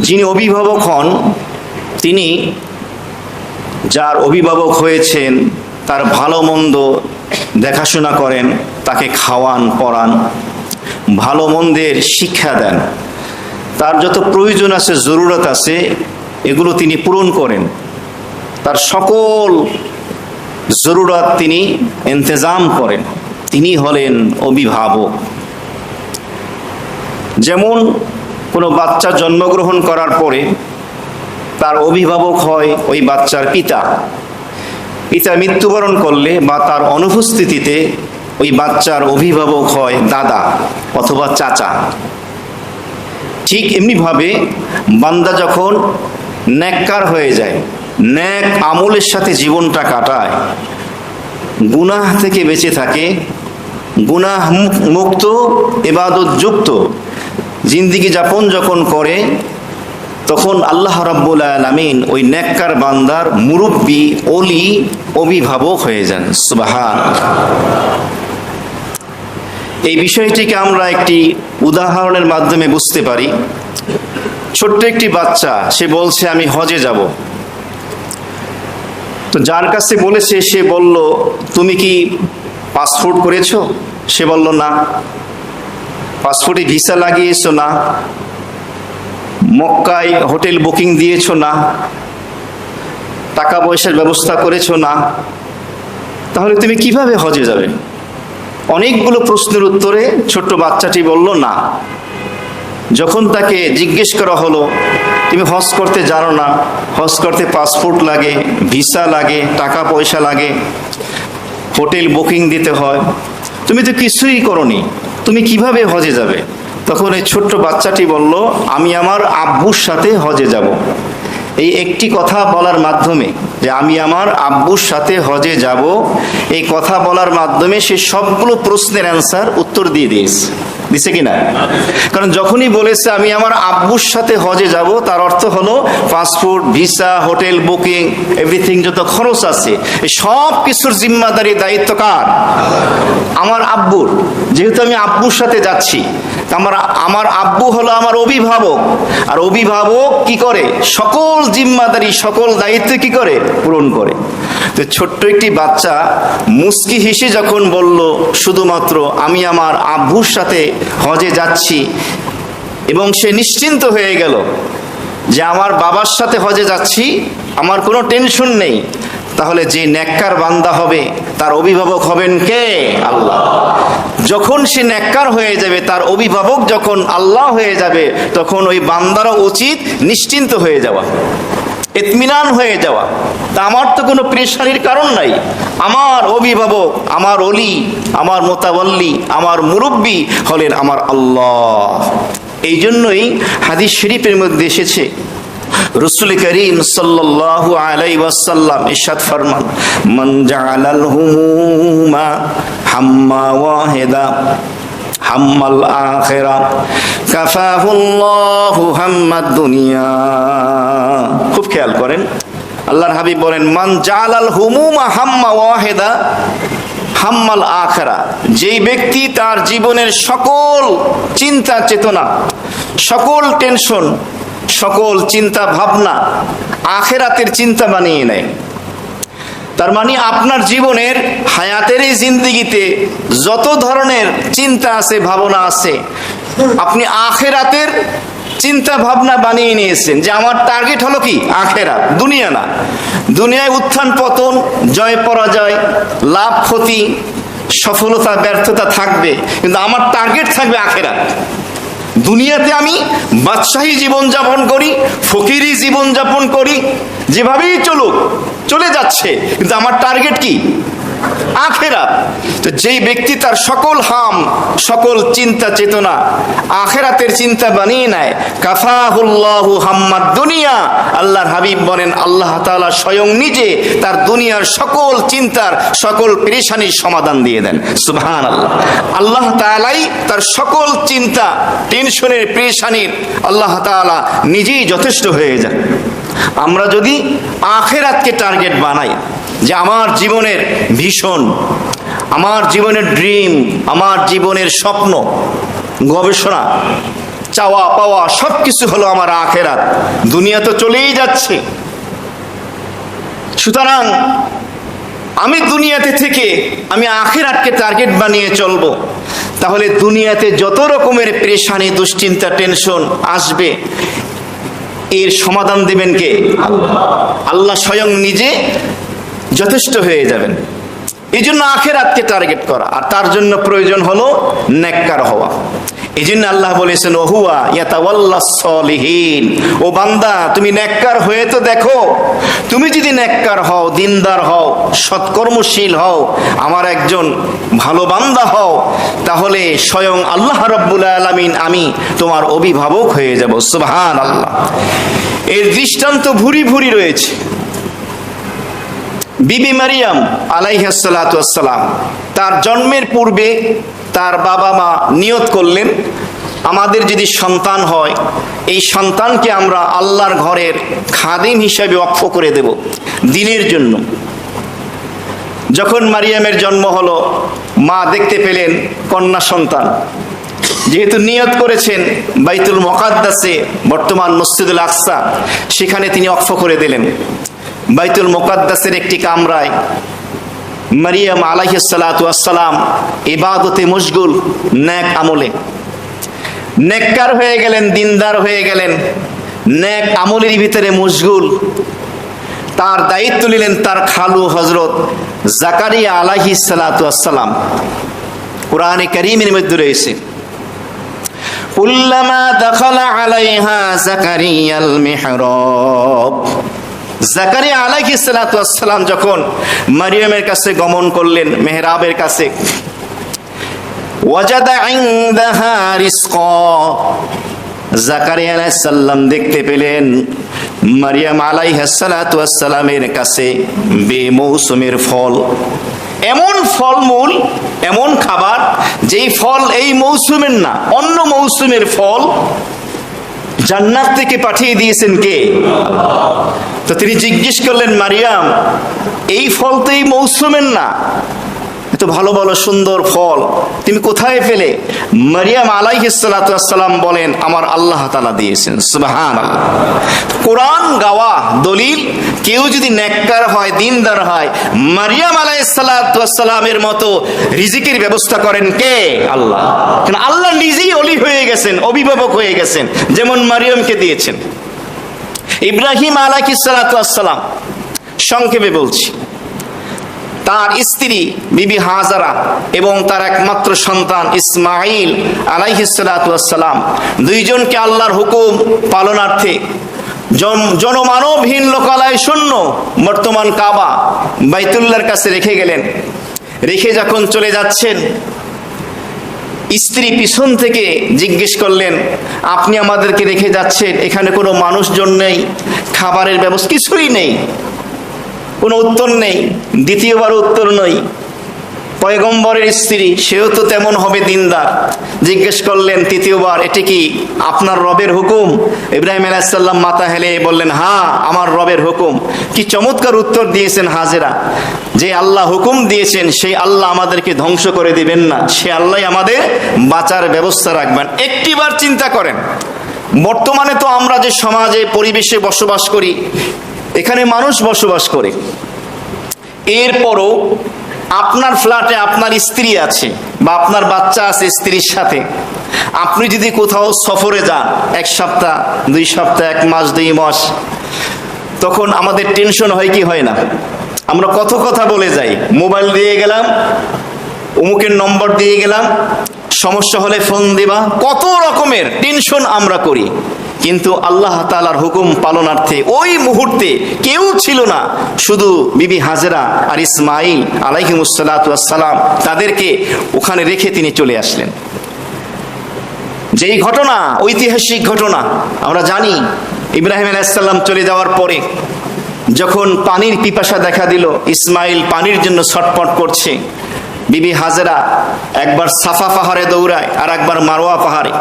যিনি অভিভাবক হন তিনি যার অভিভাবক হয়েছেন তার ভালো মন্দ দেখাশোনা করেন, তাকে খাওয়ান পড়ান, ভালো মন্দের শিক্ষা দেন, তার যত প্রয়োজন আছে জরুরত আছে এগুলো তিনি পূরণ করেন, তার সকল জরুরত তিনি ইন্তজাম করেন, তিনি হলেন অভিভাবক। যেমন কোনো বাচ্চা জন্মগ্রহণ করার পরে তার অভিভাবক হয় ওই বাচ্চার পিতা, পিতা মৃত্যুবরণ করলে বা তার অনুপস্থিতিতে ওই বাচ্চার অভিভাবক হয় দাদা অথবা চাচা। ঠিক এমনিভাবে বান্দা যখন নেককার হয়ে যায়, নেক আমলের সাথে জীবনটা কাটায়, গুনাহ থেকে বেঁচে থাকে, গুনাহ মুক্ত ইবাদত যুক্ত জিন্দিগি যাপন যখন করে, তখন আল্লাহ রাব্বুল আলামিন ওই নেককার বান্দার মুরব্বি ওলি অভিভাবক হয়ে যান। সুবহানাল্লাহ। এই বিষয়টিকে আমরা একটি উদাহরণের মাধ্যমে বুঝতে পারি। ছোট্ট একটি বাচ্চা, সে বলছে আমি হজে যাব। তো যার কাছে বলেছে সে বলল তুমি কি পাসপোর্ট করেছো? সে বলল না। পাসপোর্টে ভিসা লাগিয়েছো? না। মক্কায় হোটেল বুকিং দিয়েছো? না। টাকা পয়সার ব্যবস্থা করেছো? না। তাহলে তুমি কিভাবে হজে যাবে? অনেকগুলো প্রশ্নের উত্তরে ছোট্ট বাচ্চাটি বলল না। যখন তাকে জিজ্ঞেস করা হলো তুমি হজ করতে জানো না, হজ করতে পাসপোর্ট লাগে, ভিসা লাগে, টাকা পয়সা লাগে, হোটেল বুকিং দিতে হয়, তুমি তো কিছুই করোনি, তুমি কিভাবে হজে যাবে? তখন এই ছোট্ট বাচ্চাটি বলল আমি আমার আব্বুর সাথে হজে যাব। এই একটি কথা বলার মাধ্যমে, যে আমি আমার আব্বুর সাথে হজে যাব, এই কথা বলার মাধ্যমে সে সবগুলো প্রশ্নের অ্যান্সার উত্তর দিয়ে দিয়েছে। দিছে কিনা? কারণ যখনই বলেছে আমি আমার আব্বুর সাথে হজে যাব, তার অর্থ হলো passport, visa, hotel booking, everything যত খরচ আছে এই সব কিছুর জিম্মাদারি দায়িত্ব কার? আমার আব্বুর। যেহেতু আমি আব্বুর সাথে যাচ্ছি, আমার আব্বু হলো আমার অভিভাবক, আর অভিভাবক কি করে? সকল জিম্মাদারি সকল দায়িত্ব কি করে? পূরণ করে। তো ছোট্ট একটি বাচ্চা মুস্কি হেসে যখন বলল শুধুমাত্র আমি আমার আব্বুর সাথে হজে যাচ্ছি, এবং সে নিশ্চিন্ত হয়ে গেল যে আমার বাবার সাথে হজে যাচ্ছি, আমার কোনো টেনশন নেই, তাহলে যে নেককার বান্দা হবে তার অভিভাবক হবেন কে? আল্লাহ। যখন সে নেককার হয়ে যাবে, তার অভিভাবক যখন আল্লাহ হয়ে যাবে, তখন ওই বান্দারও উচিত নিশ্চিন্ত হয়ে যাওয়া, ইতমিনান হয়ে যাওয়া। তা আমার তো কোনো পেরেশানির কারণ নাই, আমার অভিভাবক, আমার ওলি, আমার মোতাওয়াল্লি, আমার মুরব্বি হলেন আমার আল্লাহ। এই জন্যই হাদিস শরীফের মধ্যে এসেছে, রাসূল করিম সাল্লাল্লাহু আলাইহি ওয়াসাল্লাম ইরশাদ ফরমান মান জাআলাল হুমুমা হাম্মা ওয়াহিদা হাম্মাল আখিরা কাফাহুল্লাহু হাম্মাদ দুনিয়া। খুব খেয়াল করেন, আল্লাহর হাবিব বলেন মান জাআলাল হুমুমা হাম্মা ওয়াহিদা হাম্মাল আখিরা, যেই ব্যক্তি তার জীবনের সকল চিন্তা চেতনা, সকল টেনশন, সকল চিন্তা ভাবনা আখিরাতের চিন্তা বানিয়ে নেয়। তার মানে আপনার জীবনের হায়াতের এই জিন্দেগিতে যত ধরনের চিন্তা আছে, ভাবনা আছে, আপনি আখিরাতের চিন্তা ভাবনা বানিয়ে নিয়েছেন যে আমার টার্গেট হলো কি? আখিরাত, দুনিয়া না। দুনিয়ায় উত্থান পতন, জয় পরাজয়, লাভ ক্ষতি, সফলতা ব্যর্থতা থাকবে, কিন্তু আমার টার্গেট থাকবে আখিরাত। দুনিয়াতে আমি বাদশাহী জীবনযাপন করি, ফকিরি জীবনযাপন করি, যেভাবেই চলুক চলে যাচ্ছে, কিন্তু আমার টার্গেট কি? আখিরাত। তো যেই ব্যক্তি তার সকল সকল চিন্তা চেতনা আখিরাতের চিন্তা বানিয়ে নেয়, কাফাহুল্লাহু হাম্মাদ দুনিয়া, আল্লাহর হাবিব বলেন আল্লাহ তাআলা স্বয়ং নিজে তার দুনিয়ার সকল চিন্তার সকল পেরেশানির সমাধান দিয়ে দেন। সুবহানাল্লাহ। আল্লাহ তাআলাই তার সকল চিন্তা, টেনশনের, পেরেশানির আল্লাহ তাআলা নিজেই যথেষ্ট হয়ে যান। আমরা যদি আখিরাতকে টার্গেট বানাই, যে আমার জীবনের ভিশন, আমার জীবনের ড্রিম, আমার জীবনের স্বপ্ন, গবেষণা চাওয়া পাওয়া সবকিছু হলো আমার আখেরাত। দুনিয়া তো চলেই যাচ্ছে, সুতরাং আমি দুনিয়াতে থেকে আমি আখিরাতকে টার্গেট বানিয়ে চলবো। তাহলে দুনিয়াতে যত রকমের পেরেশানি, দুশ্চিন্তা, টেনশন আসবে, এর সমাধান দেবেন কে? আল্লাহ স্বয়ং নিজে যথেষ্ট হয়ে যাবেন। এই জন্য আখিরাতকে টার্গেট করা, আর তার জন্য প্রয়োজন হলো নেককার হওয়া। এই জন্য আল্লাহ বলেছেন ওহুয়া ইয়াতাওয়াল্লাস সলিহিন, ও বান্দা তুমি নেককার হয়ে তো দেখো। তুমি যদি নেককার হও, দিনদার হও, সৎকর্মশীল হও, আমার একজন ভালো বান্দা হও, তাহলে স্বয়ং আল্লাহ রাব্বুল আলামিন আমি তোমার অভিভাবক হয়ে যাব। সুবহানাল্লাহ। এর দৃষ্টান্ত ভুরি ভুরি রয়েছে। বিবি মারিয়াম আলাইহিস সালাতু ওয়াস সালাম, তার জন্মের পূর্বে তার বাবা মা নিয়ত করলেন, আমাদের যদি সন্তান হয়, এই সন্তানকে আমরা আল্লাহর ঘরের খাদিম হিসেবে ওয়াকফ করে দেব দ্বীনের জন্য। যখন মারিয়ামের জন্ম হলো, মা দেখতে পেলেন কন্যা সন্তান, যেহেতু নিয়ত করেছেন বাইতুল মুকাদ্দাসে, বর্তমান মসজিদুল আকসা, সেখানে তিনি ওয়াকফ করে দিলেন। বাইতুল মুকাদ্দাসের একটি কামরায় মারিয়াম আলাইহিস সালাতু ওয়াস সালাম ইবাদতে মশগুল, নেক আমলে। নেককার হয়ে গেলেন, দিনদার হয়ে গেলেন, নেক আমলের ভিতরে মশগুল। তার দায়িত্ব নিলেন তার খালু হযরত জাকারিয়া আলাইহিস সালাতু ওয়াস সালাম। কোরআনে কারীমের মধ্যে রয়েছে কুল্লামা দাখালা আলাইহা জাকারিয়াল মিহরাব। জাকারিয়া আলাইহিস সালাতু ওয়াস সালাম যখন মারিয়ামের কাছে গমন করলেন, মেহরাবের কাছে, ওয়াজাদা ইনদাহা রিজকা, জাকারিয়া আলাইহিস সালাম দেখতে পেলেন মারিয়াম আলাইহিস সালাতু ওয়াস সালামের কাছে বেমৌসুমের ফল, এমন ফলমূল, এমন খাবার যেই ফল এই মৌসুমের না, অন্য মৌসুমের ফল জান্নাত থেকে পাঠিয়ে দিয়েছেন কে? তো তিনি জিজ্ঞেস করলেন, মারিয়াম, এই ফল তো এই মৌসুমের না, এত ভালো ভালো সুন্দর ফল তুমি কোথায় পেলে? মারিয়াম আলাইহিস সালাতু ওয়াস সালাম বলেন, আমার আল্লাহ তাআলা দিয়েছেন। সুবহানাল্লাহ। কোরআন গাওয়া দলিল, কেউ যদি নেককার হয়, দিনদার হয়, মারিয়াম আলাইহিস সালাতু ওয়াস সালামের মতো রিজিকের ব্যবস্থা করেন কে? আল্লাহ। কারণ আল্লাহ নিজেই ওলি হয়ে গেছেন, অভিভাবক হয়ে গেছেন, যেমন মারিয়ামকে দিয়েছেন। ইব্রাহিম আলাইহিস সালাতু ওয়াস সালাম, সংক্ষেপে বলছি, তার স্ত্রী বিবি হাজারা এবং তার একমাত্র সন্তান ইসমাইল আলাইহিস সালাতু ওয়াস সালাম, দুইজনকে আল্লাহর হুকুম পালনার্থে জনমানবহীন লোকালয় শূন্য বর্তমান কাবা বাইতুল্লাহর কাছে রেখে গেলেন। রেখে যখন চলে যাচ্ছেন, স্ত্রী পিছন থেকে জিজ্ঞেস করলেন, আপনি আমাদেরকে রেখে যাচ্ছেন, এখানে কোনো মানুষজন নেই, খাবারের ব্যবস্থা কিছুই নেই। কোনো উত্তর নেই, দ্বিতীয়বার উত্তর নই। পয়গম্বরের স্ত্রী, সেও তো তেমন হবে দিনদার, জিজ্ঞেস করলেন তৃতীয়বার, এটি কি আপনার রবের হুকুম? ইব্রাহিম আলাইহিস সালাম মাথা হেলে বললেন, হ্যাঁ, আমার রবের হুকুম। কি চমৎকার উত্তর দিয়েছেন হাজেরা, যে আল্লাহ হুকুম দিয়েছেন সেই আল্লাহ আমাদেরকে ধ্বংস করে দিবেন না, সে আল্লাহ আমাদের বাঁচার ব্যবস্থা রাখবেন। একটিবার চিন্তা করেন, বর্তমানে তো আমরা যে সমাজে পরিবেশে বসবাস করি, এখানে মানুষ বসবাস করে, এরপরও আপনার ফ্ল্যাটে আপনার স্ত্রী আছে বা আপনার বাচ্চা আছে স্ত্রীর সাথে, আপনি যদি কোথাও সফরে যান, 1 সপ্তাহ 2 সপ্তাহ 1 মাস 2 মাস, তখন আমাদের টেনশন হয় কি হয় না? আমরা কত কথা বলে যাই, মোবাইল দিয়ে গেলাম, অমুকের নম্বর দিয়ে গেলাম, সমস্যা হলে ফোন দিবা, কত রকমের টেনশন আমরা করি। কিন্তু আল্লাহ তাআলার হুকুম পালনার্থে ওই মুহূর্তে কেউ ছিল না, শুধু বিবি হাজেরা আর ইসমাইল আলাইহিমুস সালাতু ওয়াস সালাম, তাদেরকে ওখানে রেখে তিনি চলে আসলেন। যেই ঘটনা, ঐতিহাসিক ঘটনা আমরা জানি, ইব্রাহিম আলাইহিস সালাম চলে যাওয়ার পরে যখন পানির পিপাসা দেখা দিল, ইসমাইল পানির জন্য ছটফট করছে, বিবি হাজেরা একবার সাফা পাহাড়ে দৌড়ায় আর একবার মারওয়া পাহাড়ে।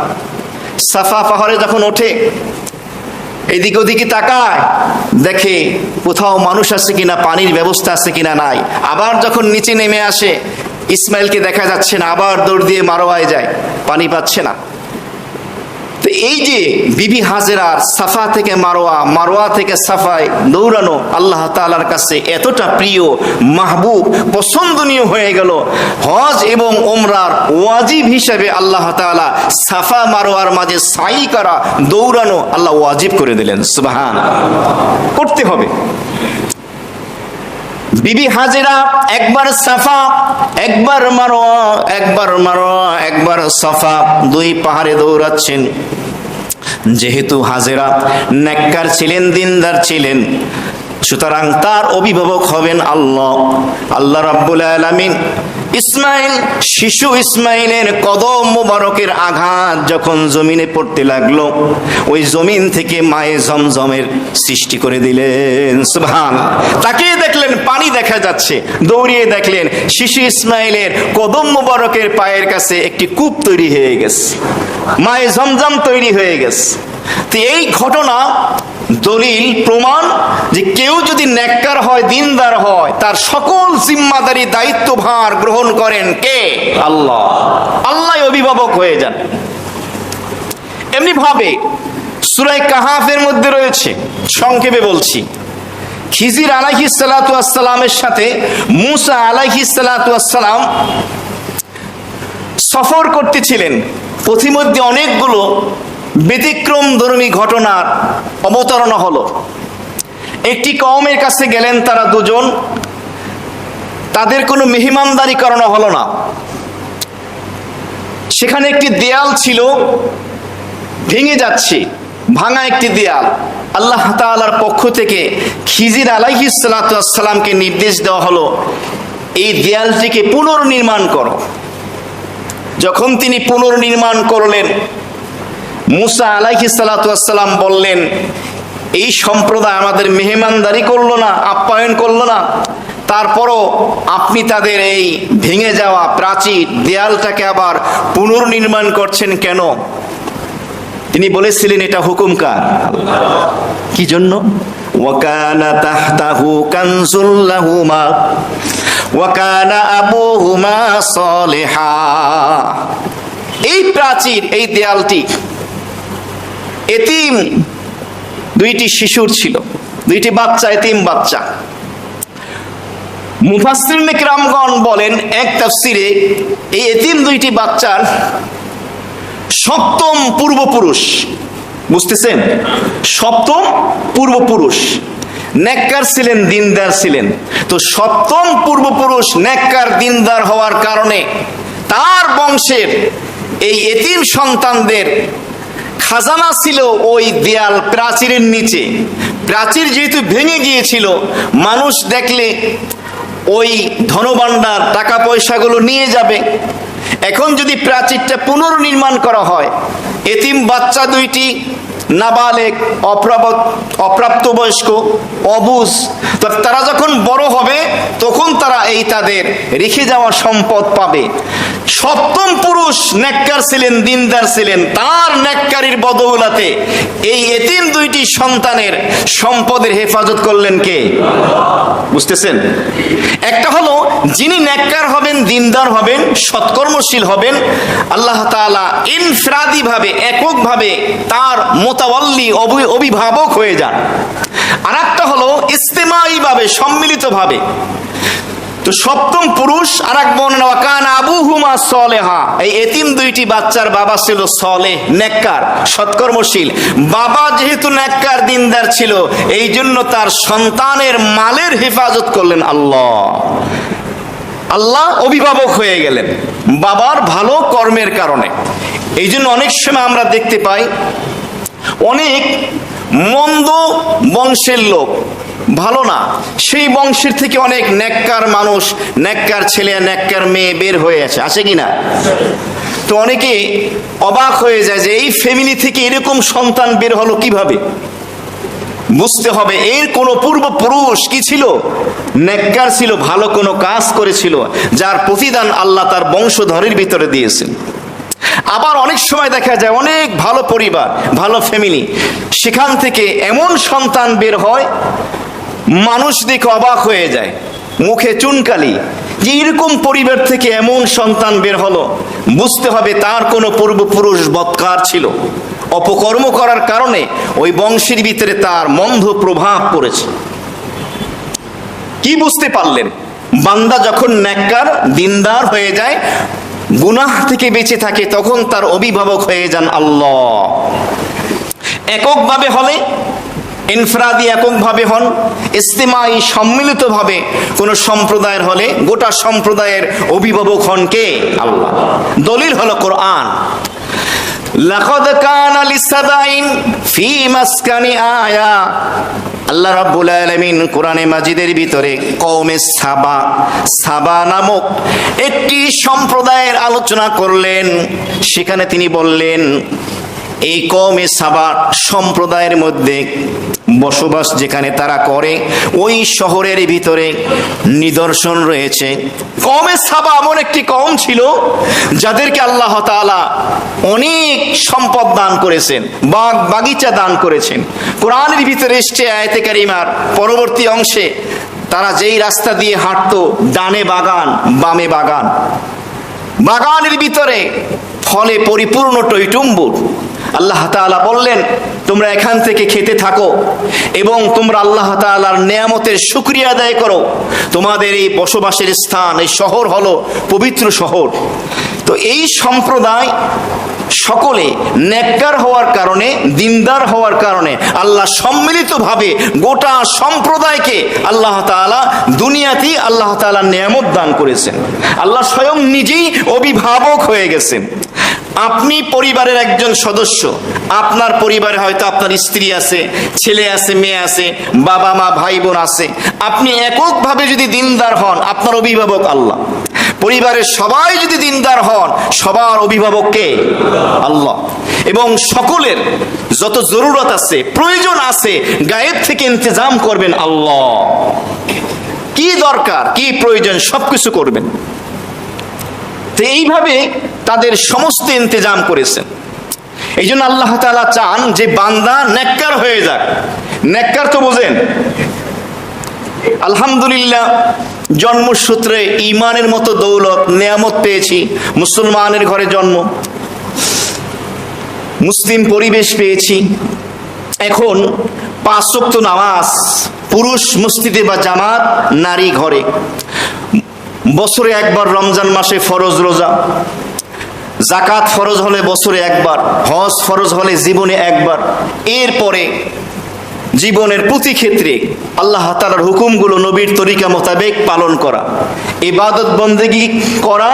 সাফা পাহাড়ে যখন ওঠে, এদিক ওদিকে তাকায়, দেখে কোথাও মানুষ আছে কিনা, পানির ব্যবস্থা আছে কিনা, নাই। আবার যখন নিচে নেমে আসে, ইসমাইলকে দেখা যাচ্ছে না, আবার দৌড় দিয়ে মারওয়ায় যায়, পানি পাচ্ছে না। তো এই যে বিবি হাজেরার সাফা থেকে মারোয়া, মারোয়া থেকে সাফায় দৌড়ানো আল্লাহ তাআলার কাছে এতটা প্রিয়, মাহবুব, পছন্দনীয় হয়ে গেল, হজ এবং ওমরার ওয়াজিব হিসাবে আল্লাহ তাআলা সাফা মারোয়ার মাঝে সাই করা, দৌড়ানো আল্লাহ ওয়াজিব করে দিলেন। সুবহানাল্লাহ, করতে হবে। বিবি হাজেরা একবার সাফা, একবার মারোয়া, একবার মারোয়া, একবার সাফা, দুই পাহাড়ে দৌড়াচ্ছেন। যেহেতু হাজেরা নেককার ছিলেন, দিনদার ছিলেন, সুতরাং তার অভিভাবক হবেন আল্লাহ। আল্লাহ রাব্বুল আলামিন ইসমাইল, শিশু ইসমাইলের কদম মোবারকের আঘাত যখন জমিনে পড়তে লাগলো, ওই জমিন থেকে মায়ে জমজমের সৃষ্টি করে দিলেন। সুবহানাল্লাহ, তাকিয়ে দেখলেন পানি দেখা যাচ্ছে, দৌড়িয়ে দেখলেন শিশু ইসমাইলের কদম মোবারকের পায়ের কাছে একটি কূপ তৈরি হয়ে গেছে, মায়ে জমজম তৈরি হয়ে গেছে। তো এই ঘটনা দলিল, প্রমাণ যে কেউ যদি নেককার হয়, দিনদার হয়, তার সকল জিম্মাদারি, দায়িত্বভার গ্রহণ করেন কে? আল্লাহ। আল্লাহ অভিভাবক হয়ে যান। এমনি ভাবে সূরা কাহাফের মধ্যে রয়েছে, সংক্ষেপে বলছি, খিজির আলাইহিস সালাতু ওয়াস সালামের সাথে মূসা আলাইহিস সালাতু ওয়াস সালাম সফর করতেছিলেন। পথিমধ্যে অনেকগুলো ব্যতিক্রমধর্মী ঘটনার অবতারণা হলো। একটি কওমের কাছে গেলেন তারা দুজন, তাদের কোনো মেহমানদারি করানো হলো না। সেখানে একটি দেয়াল ছিল, ভেঙে যাচ্ছে, ভাঙা একটি দেয়াল। আল্লাহ তাআলার পক্ষ থেকে খিজির আলাইহিস সালাতু ওয়াস সালামকে নির্দেশ দেওয়া হলো, এই দেয়ালটিকে পুনর্নির্মাণ করো। যখন তিনি পুনর্নির্মাণ করলেন, মূসা আলাইহিস সালাতু ওয়াস সালাম বললেন, এই সম্প্রদায় আমাদের মেহমানদারি করলো না, আপ্যায়ন করলো না, তারপরও আপনি তাদের এই ভেঙে যাওয়া প্রাচীর দেয়ালটাকে আবার পুনর্নির্মাণ করছেন কেন? তিনি বলেছিলেন, এটা হুকুম কার? কি জন্য? ওয়াকানা তাহতাহু কানজুল লাহুমা ওয়াকানা আবুহুমা সালিহা। এই প্রাচীর, এই দেয়ালটি এতিম দুইটি শিশুর ছিল, দুইটি বাচ্চা, এতিম বাচ্চা। মুফাসসিরিন কিরামগণ বলেন এক তাফসিরে, এই এতিম দুইটি বাচ্চার সপ্তম পূর্বপুরুষ, বুঝতেছেন? সপ্তম পূর্বপুরুষ নেককার ছিলেন, দিনদার ছিলেন। তো সপ্তম পূর্বপুরুষ নেককার, দিনদার হওয়ার কারণে তার বংশের এই এতিম সন্তানদের খাজানা ছিল ওই দেয়াল প্রাচীরের নিচে। প্রাচীর যেহেতু ভেঙে গিয়েছিল, মানুষ দেখলে ওই ধনভাণ্ডার, টাকা পয়সাগুলো নিয়ে যাবে। এখন যদি প্রাচীরটা পুনর্নির্মাণ করা হয়, এতিম বাচ্চা দুইটি, নাবালেগ, অপ্রাপ্তবয়স্ক, অবুঝ, তো তারা যখন বড় হবে তখন তারা এই তাদের রেখে যাওয়া সম্পদ পাবে। সপ্তম পুরুষ নেককার ছিলেন, দিনদার ছিলেন, তার নেককারির বদৌলতে এই এতিম দুইটি সন্তানের সম্পদের হেফাজত করলেন কে? বুঝতেছেন? একটা হলো যিনি নেককার হবেন, দিনদার হবেন, সৎকর্মশীল হবেন, আল্লাহ তাআলা ইনফরাদি ভাবে, এককভাবে তার মোতাওয়াল্লি, অভিভাবক হয়ে যান। আর একটা হলো ইস্তেমাই ভাবে, সম্মিলিত ভাবে। তো সপ্তম পুরুষ, আর এক বর্ণনা ওয়াকানা আবুহুমা সালেহা, এই এতিম দুইটি বাচ্চার বাবা ছিল সালেহ, নেককার, সৎকর্মশীল। বাবা যেহেতু নেককার, দিনদার ছিল, এই জন্য তার সন্তানের মালের হেফাজত করলেন আল্লাহ। আল্লাহ অভিভাবক হয়ে গেলেন বাবার ভালো কর্মের কারণে। এই জন্য অনেক সময় আমরা দেখতে পাই অনেক মন্দ বংশের লোক, ভালো না, সেই বংশের থেকে অনেক নেককার মানুষ, নেককার ছেলে, নেককার মেয়ে বের হয়ে আছে কি না? তো অনেকে অবাক হয়ে যায় যে এই ফ্যামিলি থেকে এরকম সন্তান বের হলো কিভাবে। বুঝতে হবে এর কোনো পূর্বপুরুষ কি ছিল? নেককার ছিল, ভালো কোনো কাজ করেছিল, যার প্রতিদান আল্লাহ তার বংশধরের ভিতরে দিয়েছেন। আবার অনেক সময় দেখা যায় অনেক ভালো পরিবার, ভালো ফ্যামিলি, সেখান থেকে এমন সন্তান বের হয় মানুষ দেখে অবাক হয়ে যায়, মুখে চুনকালি, যে এরকম পরিবার থেকে এমন সন্তান বের হলো। বুঝতে হবে তার কোনো পূর্বপুরুষ বদকার ছিল, অপকর্ম করার কারণে ওই বংশের ভিতরে তার মন্দ প্রভাব পড়েছে। কি বুঝতে পারলেন? বান্দা যখন নেককার দিনদার হয়ে যায়, গুনাহ থেকে বেঁচে থাকে, তখন তার অভিভাবক হয়ে যান আল্লাহ। এককভাবে হলে, ইনফরাদি এককভাবে হন, ইস্তেমাই সম্মিলিতভাবে কোন সম্প্রদায়ের হলে গোটা সম্প্রদায়ের অভিভাবক হন কে? আল্লাহ। দলিল হলো কোরআন। লাকাদ কানা লিসাবাইন ফি মাসকানি আয়া। আল্লাহ রাব্বুল আলামিন কোরআনে মাজিদের ভিতরে কওমে সাবা নামক একটি সম্প্রদায়ের আলোচনা করলেন। সেখানে তিনি বললেন, এই কওমে সাবা সম্প্রদায়ের মধ্যে বসবাস যেখানে তারা করে, ওই শহরের ভিতরে নিদর্শন রয়েছে। কওমে সাবা এমন একটি কওম ছিল যাদেরকে আল্লাহ তাআলা অনেক সম্পদ দান করেছেন, বাগ বাগিচা দান করেছেন। কোরআনের ভিতরে এসছে আয়াতে কারিমার পরবর্তী অংশে, তারা যেই রাস্তা দিয়ে হাঁটতো, ডানে বাগান বামে বাগান, বাগানের ভিতরে ফলে পরিপূর্ণ টইটুম্বুর। আল্লাহ তাআলা বললেন, তোমরা এখান থেকে খেতে থাকো এবং তোমরা আল্লাহ তাআলার নেয়ামতের শুকরিয়া আদায় করো। তোমাদের এই বসবাসের স্থান, এই শহর হলো পবিত্র শহর। তো এই সম্প্রদায় সকলে নেককার হওয়ার কারণে, দিনদার হওয়ার কারণে আল্লাহ সম্মিলিতভাবে গোটা সম্প্রদায়কে আল্লাহ তাআলা দুনিয়াতেই আল্লাহ তাআলা নেয়ামত দান করেছেন। আল্লাহ স্বয়ং নিজেই অভিভাবক হয়ে গেছেন। আপনি পরিবারের একজন সদস্য, আপনার পরিবারে হয়তো আপনার স্ত্রী আছে, ছেলে আছে, মেয়ে আছে, বাবা মা ভাই বোন আছে। আপনি এককভাবে যদি দিনদার হন, আপনার অভিভাবক আল্লাহ। পরিবারের সবাই যদি দিনদার হন, সবার অভিভাবক কে? আল্লাহ। এবং সকলের যত জরুরত আছে, প্রয়োজন আছে, গায়েব থেকে ইন্তজাম করবেন আল্লাহ। কি দরকার, কি প্রয়োজন, সবকিছু করবেন। তো এইভাবে তাদের সমস্ত ইন্তজাম করেছেন। এই জন্য আল্লাহ তাআলা চান যে বান্দা নেককার হয়ে যাক। নেককার তো বোঝেন, আলহামদুলিল্লাহ জন্মসূত্রে ঈমানের মতো দৌলত নেয়ামত পেয়েছি, মুসলমানের ঘরে জন্ম, মুসলিম পরিবেশ পেয়েছি। এখন 5 ওয়াক্ত নামাজ পুরুষ মসজিদে বা জামাত, নারী ঘরে। বছরে একবার রমজান মাসে ফরজ রোজা, যাকাত ফরজ হলে বছরে একবার, হজ ফরজ হলে জীবনে একবার। এরপরে জীবনের প্রতি ক্ষেত্রে আল্লাহ তাআলার হুকুমগুলো নবীর তরিকা মোতাবেক পালন করা, ইবাদত বন্দেগী করা,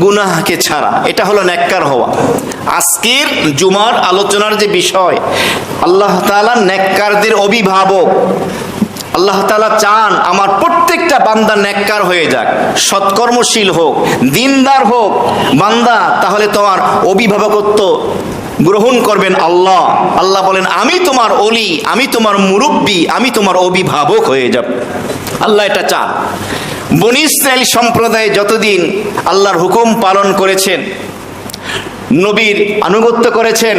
গুনাহকে ছাড়া। এটা হলো নেককার হওয়া। আজকের জুমার আলোচনার যে বিষয়, আল্লাহ তাআলা নেককারদের অভিভাবক। আল্লাহ তাআলা চান আমার প্রত্যেকটা বান্দা নেককার হয়ে যাক, সৎকর্মশীল হোক, দিনদার হোক বান্দা। তাহলে তোমার অভিভাবকত্ব গ্রহণ করবেন আল্লাহ। আল্লাহ বলেন, আমি তোমার ওলি, আমি তোমার মুরব্বী, আমি তোমার অভিভাবক হয়ে যাব। আল্লাহ এটা চান। বনী ইসরাইল সম্প্রদায় যতদিন আল্লাহর হুকুম পালন করেছেন, নবীর আনুগত্য করেছেন,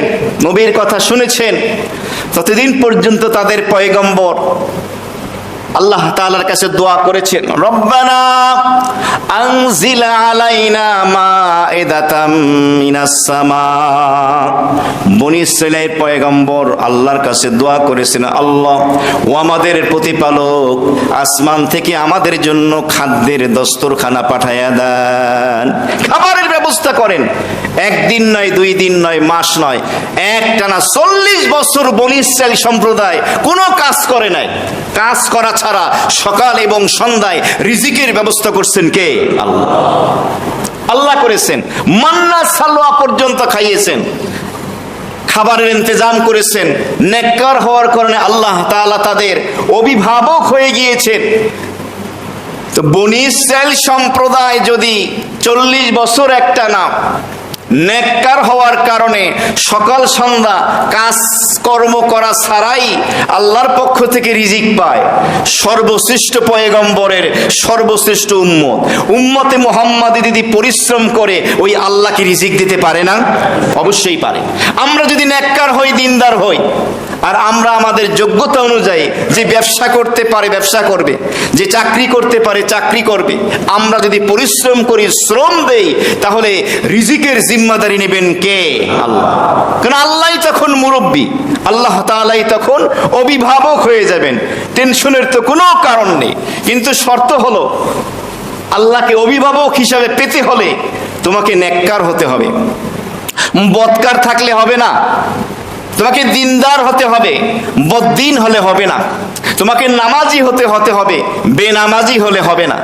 নবীর কথা শুনেছেন, ততদিন পর্যন্ত তাদের পয়গম্বর আল্লাহ তাআলার কাছে দোয়া করেছেন, রব্বানা আনজিল আলাইনা মাইদাতাম মিনাস সামা। বনী ইসরাইলের পয়গম্বর আল্লাহর কাছে দোয়া করেছেন, আল্লাহ ও আমাদের প্রতিপালক, আসমান থেকে আমাদের জন্য খাদ্যের দস্তরখানা পাঠায়া দেন, খাবারের ব্যবস্থা করেন। একদিন নয়, 2 দিন নয়, মাস নয়, একটানা 40 বছর বনী ইসরাইল সম্প্রদায় কোনো কাজ করে নাই। কাজ করা ছাড়া সকাল এবং সন্ধ্যায় রিজিকের ব্যবস্থা করছেন কে? আল্লাহ। আল্লাহ করেছেন। মান্না সালোয়া পর্যন্ত খাইয়েছেন, খাবারের ইন্তজাম করেছেন। নেককার হওয়ার কারণে আল্লাহ তাআলা তাদের অভিভাবক হয়ে গিয়েছেন। তো বনী ইসরাইল সম্প্রদায় যদি 40 বছর একটা না নেককার হওয়ার কারণে সকাল সন্ধ্যা কাজ কর্ম করা ছাড়াই আল্লাহর পক্ষ থেকে রিজিক পায়, সর্বশ্রেষ্ঠ পয়গম্বরের সর্বশ্রেষ্ঠ উম্মতে মুহাম্মাদি যদি পরিশ্রম করে ওই আল্লাহকে রিজিক দিতে পারে না? অবশ্যই পারে। আমরা যদি নেককার হই, দিনদার হই, আর আমরা আমাদের যোগ্যতা অনুযায়ী যে ব্যবসা করতে পারে ব্যবসা করবে, যে চাকরি করতে পারে চাকরি করবে। আমরা যদি পরিশ্রম করি, শ্রম দেই, তাহলে রিজিকের জিম্মাদারি নেবেন কে? আল্লাহ। কারণ আল্লাহই তখন মুরব্বী, আল্লাহ তাআলাই তখন অভিভাবক হয়ে যাবেন। টেনশনের তো কোনো কারণ নেই। কিন্তু শর্ত হলো, আল্লাহকে অভিভাবক হিসাবে পেতে হলে তোমাকে নেককার হতে হবে, বদকার থাকলে হবে না। তোমাকে দিনদার হতে হবে, বদ্দিন হলে হবে না। তোমাকে নামাজি হতে হবে, বেনামাজি হলে হবে না।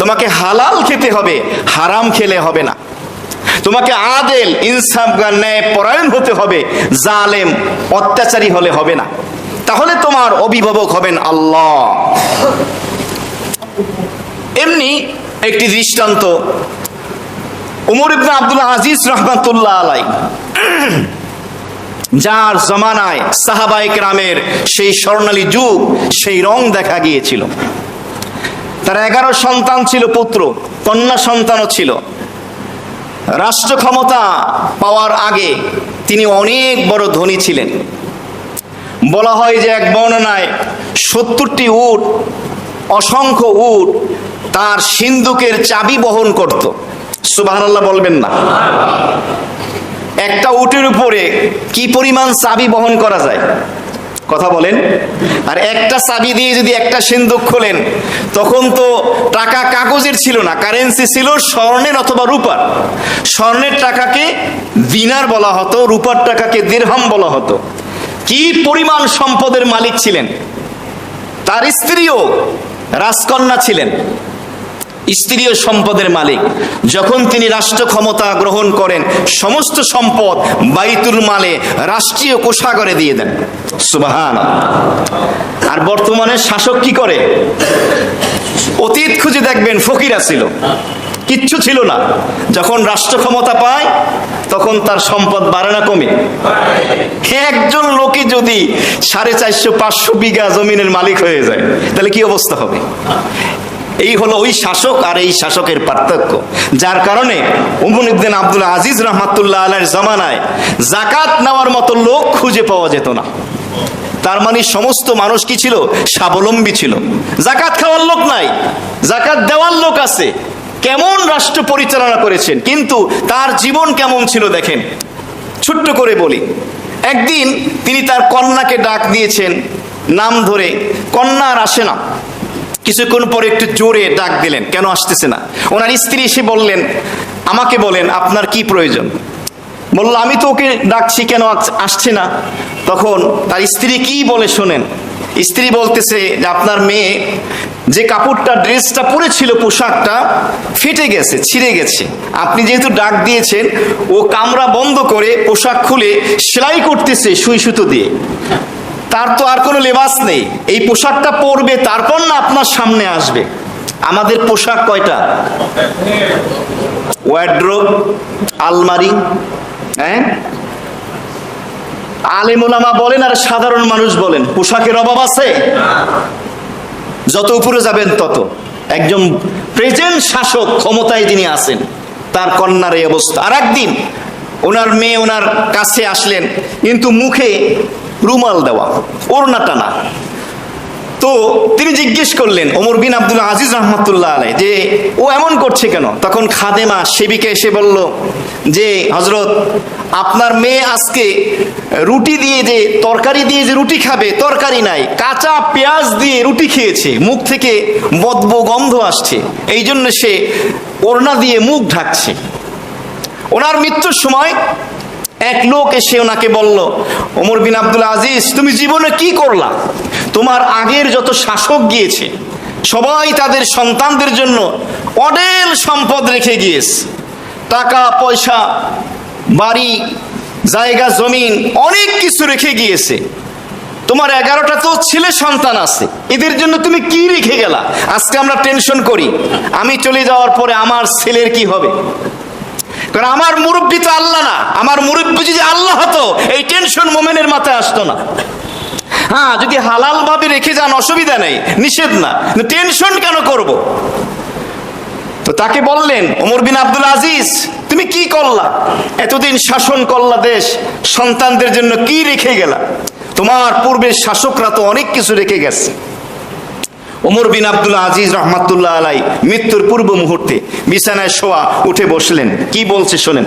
তোমাকে হালাল খেতে হবে, হারাম খেলে হবে না। তোমাকে আদেল, ইনসাফগার, ন্যায় পরায়ণ হতে হবে, জালেম, অত্যাচারী হলে হবে না। তাহলে তোমার অভিভাবক হবেন আল্লাহ। এমনি একটি দৃষ্টান্ত, উমর ইবনে আব্দুল আজিজ রাহমাতুল্লাহ আলাইহি, যার জমানায় সাহাবায়ে কেরামের সেই স্বর্ণালী যুগ, সেই রং দেখা গিয়েছিল। তার 11 সন্তান ছিল, পুত্র কন্যা সন্তানও ছিল। রাষ্ট্র ক্ষমতা পাওয়ার আগে তিনি অনেক বড় ধনী ছিলেন। বলা হয় যে এক বর্ণনায় 70টি উট, অসংখ্য উট তার সিন্ধুকের চাবি বহন করত। সুবহানাল্লাহ বলবেন না? একটা উটের উপরে কি পরিমাণ চাবি বহন করা যায়, কথা বলেন। আর একটা চাবি দিয়ে যদি একটা সিন্ধুক খোলেন, তখন তো টাকা কাগজের ছিল না, কারেন্সি ছিল স্বর্ণের অথবা রূপার। স্বর্ণের টাকাকে দিনার বলা হতো, রূপার টাকাকে দিরহাম বলা হতো। কি পরিমাণ সম্পদের মালিক ছিলেন। তার স্ত্রীও রাজকন্যা ছিলেন, স্ত্রীয় সম্পদের মালিক। যখন তিনি রাষ্ট্র ক্ষমতা গ্রহণ করেন, সমস্ত সম্পদ বাইতুল মালে, রাষ্ট্রীয় কোষাগারে দিয়ে দেন। সুবহানাল্লাহ। আর বর্তমানে শাসক কি করে? অতীত খুঁজে দেখবেন, ফকিরা ছিল, কিচ্ছু ছিল না। যখন রাষ্ট্র ক্ষমতা পায়, তখন তার সম্পদ বাড়ে না কমে? একজন লোকে যদি 450-500 বিঘা জমিনের মালিক হয়ে যায়, তাহলে কি অবস্থা হবে? এই হলো ওই শাসক আর এই শাসকের পার্থক্য। যার কারণে উমর ইবনে আব্দুল আজিজ রাহমাতুল্লাহ আলাইহির জামানায় যাকাত নেওয়ার মতো লোক খুঁজে পাওয়া যেত না। তার মানে সমস্ত মানুষ কি ছিল? স্বাবলম্বী ছিল। যাকাত খাওয়ার লোক নাই, যাকাত দেওয়ার লোক আছে। কেমন রাষ্ট্র পরিচালনা করেছেন, কিন্তু তার জীবন কেমন ছিল দেখেন। ছোট্ট করে বলি, একদিন তিনি তার কন্যাকে ডাক দিয়েছেন নাম ধরে। কন্যা আর আসে না। কিছুক্ষণ পরে একটু জোরে ডাক দিলেন, কেন আসতেছে না? ওনার স্ত্রী এসে বললেন, আমাকে বলেন আপনার কি প্রয়োজন। বলল, আমি তো ওকে ডাকছি, কেন আসছে না? তখন তার স্ত্রী কি বলে শোনেন। স্ত্রী বলতেছে যে আপনার মেয়ে যে কাপড়টা, ড্রেসটা পরেছিল, পোশাকটা ফেটে গেছে, ছিঁড়ে গেছে। আপনি যেহেতু ডাক দিয়েছেন, ও কামরা বন্ধ করে পোশাক খুলে সেলাই করতেছে সুই সুতো দিয়ে। তার তো আর কোনো লেবাস নেই, এই পোশাকটা পরবে, তারপর না আপনার সামনে আসবে। আমাদের পোশাক কয়টা? ওয়ার্ড্রোব, আলমারি। হ্যাঁ, আলেম ওলামা বলেন আর সাধারণ মানুষ বলেন, পোশাকের অভাব আছে? যত উপরে যাবেন তত। একজন প্রেজেন্ট শাসক, ক্ষমতায় তিনি আছেন, তার কন্যার এই অবস্থা। আর একদিন ওনার মেয়ে ওনার কাছে আসলেন, কিন্তু মুখে রুমাল দেওয়া, ওড়না টানা। তো তিনি জিজ্ঞেস করলেন ওমর বিন আব্দুল আজিজ রাহমাতুল্লাহ আলাইহি যে ও এমন করছে কেন? তখন খাদেমা, সেবিকা এসে বলল যে হযরত, আপনার মেয়ে আজকে রুটি দিয়ে যে তরকারি দিয়ে যে রুটি খাবে, তরকারি নাই, কাঁচা পেঁয়াজ দিয়ে রুটি খেয়েছে, মুখ থেকে বদবু গন্ধ আসছে, এই জন্য সে ওড়না দিয়ে মুখ ঢাকছে। ওনার মৃত্যুর সময় এক লোক এসে ওনাকে বলল, ওমর বিন আব্দুল আজিজ, তুমি জীবনে কি করলা? তোমার আগের যত শাসক গিয়েছে, সবাই তাদের সন্তানদের জন্য অঢেল সম্পদ রেখে গিয়েছে, টাকা পয়সা, বাড়ি, জায়গা, জমিন, অনেক কিছু রেখে গিয়েছে। তোমার 11টা তো ছেলে সন্তান আছে, এদের জন্য তুমি কি রেখে গেলা? আজকে আমরা টেনশন করি, আমি চলে যাওয়ার পরে আমার ছেলের কি হবে। কারণ আমার মুরব্বী তো আল্লাহ না। আমার মুরব্বী যদি আল্লাহ হতো, এই টেনশন মোমেনের মাথায় আসতো না। হ্যাঁ, যদি হালাল ভাবে রেখে যান অসুবিধা নেই, নিষেধ না, টেনশন কেন করব? তো তাকে বললেন, ওমর বিন আব্দুল আজিজ, তুমি কি করলা? এতদিন শাসন করলা দেশ, সন্তানদের জন্য কি রেখে গেলা? তোমার পূর্বের শাসকরা তো অনেক কিছু রেখে গেছে। ওমর বিন আব্দুল আজিজ রহমাতুল্লাহ আলাই মৃত্যুর পূর্ব মুহূর্তে বিছানায় শোয়া, উঠে বসলেন। কি বলছে শোনেন।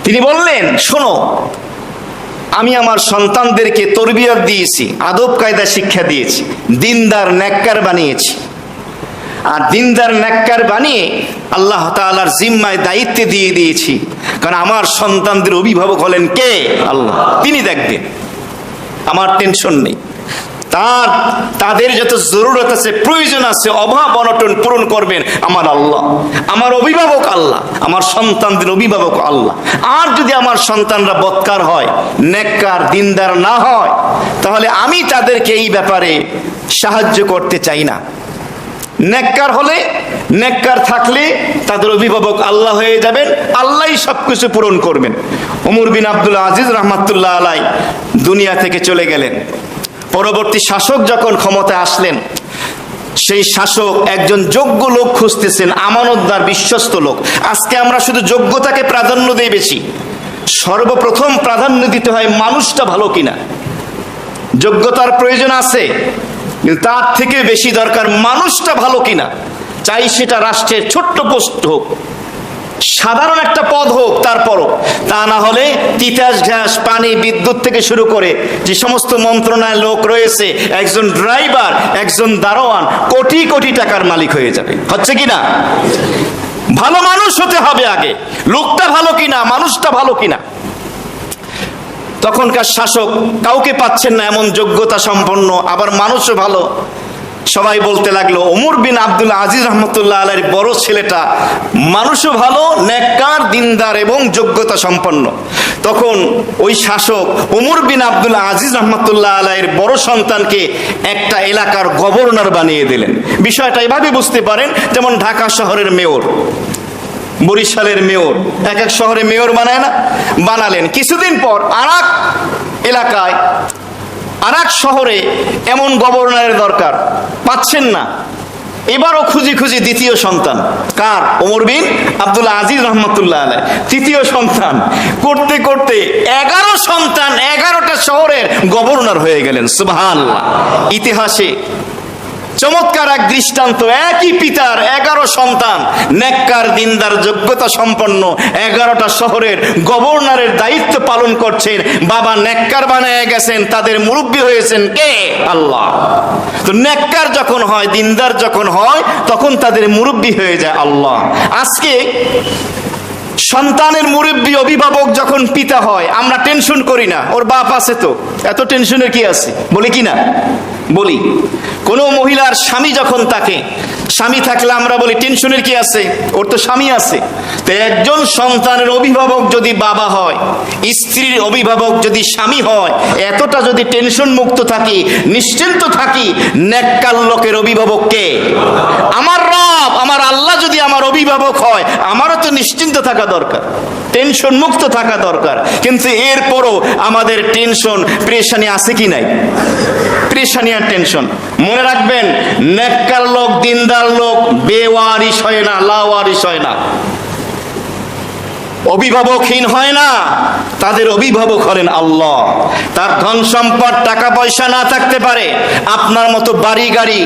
তিনি বললেন, শোনো, আমি আমার সন্তানদেরকে তরবিয়ত দিয়েছি, আদব কায়দা শিক্ষা দিয়েছি, দিনদার নেককার বানিয়েছি। আর দিনদার নেককার বানিয়ে আল্লাহ তাআলার জিম্মায় দায়িত্বে দিয়ে দিয়েছি। কারণ আমার সন্তানদের অভিভাবক হলেন কে? আল্লাহ। তিনি দেখবেন, আমার টেনশন নেই। তাদের যত জরুরত আছে, প্রয়োজন আছে, অভাব অনটন পূরণ করবেন আমার আল্লাহ। আমার অভিভাবক আল্লাহ, আমার সন্তানদের অভিভাবক আল্লাহ। আর যদি আমার সন্তানরা বদকার হয়, নেককার দিনদার না হয়, তাহলে আমি তাদেরকে এই ব্যাপারে সাহায্য করতে চাই না। নেককার হলে, নেককার থাকলে তাদের অভিভাবক আল্লাহ হয়ে যাবেন, আল্লাহই সবকিছু পূরণ করবেন। ওমর বিন আব্দুল আজিজ রহমাতুল্লাহ আলাই দুনিয়া থেকে চলে গেলেন। পরবর্তী শাসক যখন ক্ষমতায় আসলেন, সেই শাসক একজন যোগ্য লোক খুঁজতেছেন, আমানতদার, বিশ্বস্ত লোক। আজকে আমরা শুধু যোগ্যতাকে প্রাধান্য দিই বেশি। সর্বপ্রথম প্রাধান্য দিতে হয় মানুষটা ভালো কিনা। যোগ্যতার প্রয়োজন আছে, কিন্তু তার থেকে বেশি দরকার মানুষটা ভালো কিনা। চাই সেটা রাষ্ট্রের ছোট্ট পোস্ট হোক, সাধারণ একটা পদ হোক, তারপরও তা না হলে তিতাস, গ্যাস, পানি, বিদ্যুৎ থেকে শুরু করে যে সমস্ত মন্ত্রণালয়ের লোক রয়েছে, একজন ড্রাইভার, একজন দারোয়ান কোটি কোটি টাকার মালিক হয়ে যাবে। হচ্ছে কিনা? ভালো মানুষ হতে হবে আগে। লোকটা ভালো কিনা, মানুষটা ভালো কিনা। তখনকার শাসক কাউকে পাচ্ছেন না এমন যোগ্যতা সম্পন্ন, আবার মানুষও ভালো। সবাই বলতে লাগলো, ওমর বিন আব্দুল আজিজ রহমতুল্লাহ আলাইহির বড় ছেলেটা মানুষও ভালো, নেককার, দিনদার এবং যোগ্যতা সম্পন্ন। তখন ওই শাসক ওমর বিন আব্দুল আজিজ রহমতুল্লাহ আলাইহির বড় সন্তানকে একটা এলাকার গভর্নর বানিয়ে দিলেন। বিষয়টা এভাবে বুঝতে পারেন, যেমন ঢাকা শহরের মেয়র, বরিশালের মেয়র, এক এক শহরে মেয়র বানায় না, বানালেন। কিছুদিন পর আরেক এলাকায়, আরেক শহরে এমন গভর্নরের দরকার, পাচ্ছেন না। এবারও খুঁজি খুঁজি দ্বিতীয় সন্তান। কার? ওমর বিন আব্দুল আজিজ রহমতুল্লাহ আলাইহি। তৃতীয় সন্তান করতে করতে 11 সন্তান 11টা শহরের গভর্নর হয়ে গেলেন। সুবহানাল্লাহ। ইতিহাসে চমৎকার এক দৃষ্টান্ত। একই পিতার 11 সন্তান, নেককার, দিনদার, যোগ্যতা সম্পন্ন, 11টা শহরের গভর্নরের দায়িত্ব পালন করছেন। বাবা নেককার বানিয়ে গেছেন, তাদের মুরব্বী হয়েছেন কে? আল্লাহ। তো নেককার যখন হয়, দিনদার যখন হয়, তখন তাদের মুরব্বী হয়ে যায় আল্লাহ। আজকে সন্তানের মুরব্বী, অভিভাবক যখন পিতা হয়, আমরা টেনশন করি না, ওর বাপ আছে তো, এত টেনশনের কি আছে, বলি কি না? বলি। কোনো মহিলার স্বামী যখন থাকে, স্বামী থাকলে আমরা বলি টেনশনের কি আছে, ওর তো স্বামী আছে। তো একজন সন্তানের অভিভাবক যদি বাবা হয়, স্ত্রীর অভিভাবক যদি স্বামী হয়, এতটা যদি টেনশন মুক্ত থাকি, নিশ্চিন্ত থাকি, নেককার লোকের অভিভাবক কে? আমার রব, আমার আল্লাহ যদি আমার অভিভাবক হয়, আমারও তো নিশ্চিন্ত থাকা দরকার, টেনশন মুক্ত থাকা দরকার। কিন্তু এরপরও আমাদের টেনশন, পেরেশানি আছে কি নাই? পেরেশানি আর টেনশন। মনে রাখবেন, নেককার লোক, দিনদার লোক বেওয়ারিশ হয় না, লাওয়ারিশ হয় না, অভিভাবকহীন হয় না। তাদের অভিভাবক হলেন আল্লাহ। তার ধন সম্পদ, টাকা পয়সা না থাকতে পারে, আপনার মতো বাড়ি গাড়ি,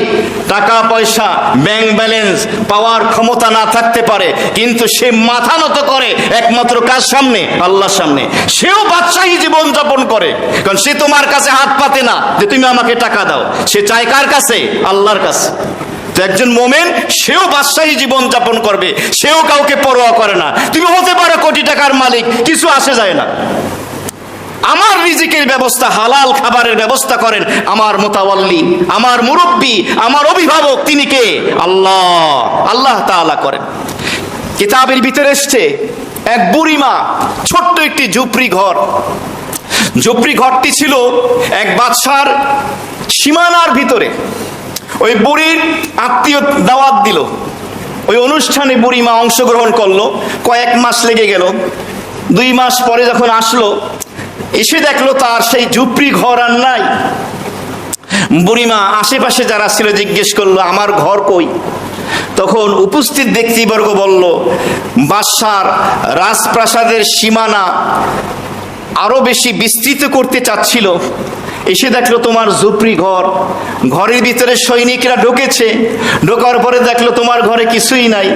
টাকা পয়সা, ব্যাংক ব্যালেন্স পাওয়ার ক্ষমতা না থাকতে পারে, কিন্তু সে মাথা নত করে একমাত্র কার সামনে? আল্লাহর সামনে। সেও বাদশাহী জীবন যাপন করে, কারণ সে তোমার কাছে হাত পাতে না যে তুমি আমাকে টাকা দাও, সে চায় কার কাছে? আল্লাহর কাছে। একজন মোমেন, সেও বাদশাহী জীবন যাপন করবে, সেও কাউকে পরোয়া করে না। তুমি হতে পারো কোটি টাকার মালিক, কিছু আসে যায় না। আমার রিজিকের ব্যবস্থা, হালাল খাবারের ব্যবস্থা করেন আমার মুতাওয়াল্লি, আমার মুরব্বী, আমার অভিভাবক। তিনি কে? আল্লাহ। আল্লাহ তাআলা করেন। কিতাবের ভিতরে এসছে, এক বুড়িমা, ছোট্ট একটি ঝুপড়ি ঘর। ঝুপড়ি ঘরটি ছিল এক বাদশার সীমানার ভিতরে। ওই বুড়ির আত্মীয় দাওয়াত দিল, ওই অনুষ্ঠানে বুড়িমা অংশগ্রহণ করলো। কয়েক মাস লেগে গেল। 2 মাস পরে যখন আসলো, এসে দেখলো তার সেই ঝুপড়ি ঘর আর নাই। বুড়িমা আশেপাশে যারা ছিল জিজ্ঞেস করলো, আমার ঘর কই? তখন উপস্থিত ব্যক্তিবর্গ বলল, বাদশার রাজপ্রাসাদের সীমানা আরো বেশি বিস্তৃত করতে চাচ্ছিল, এসে দেখলো তোমার ঝুপড়ি ঘর, ঘরের ভিতরে সৈনিকরা ঢুকেছে, ঢোকার পরে দেখলো তোমার ঘরে কিছুই নাই,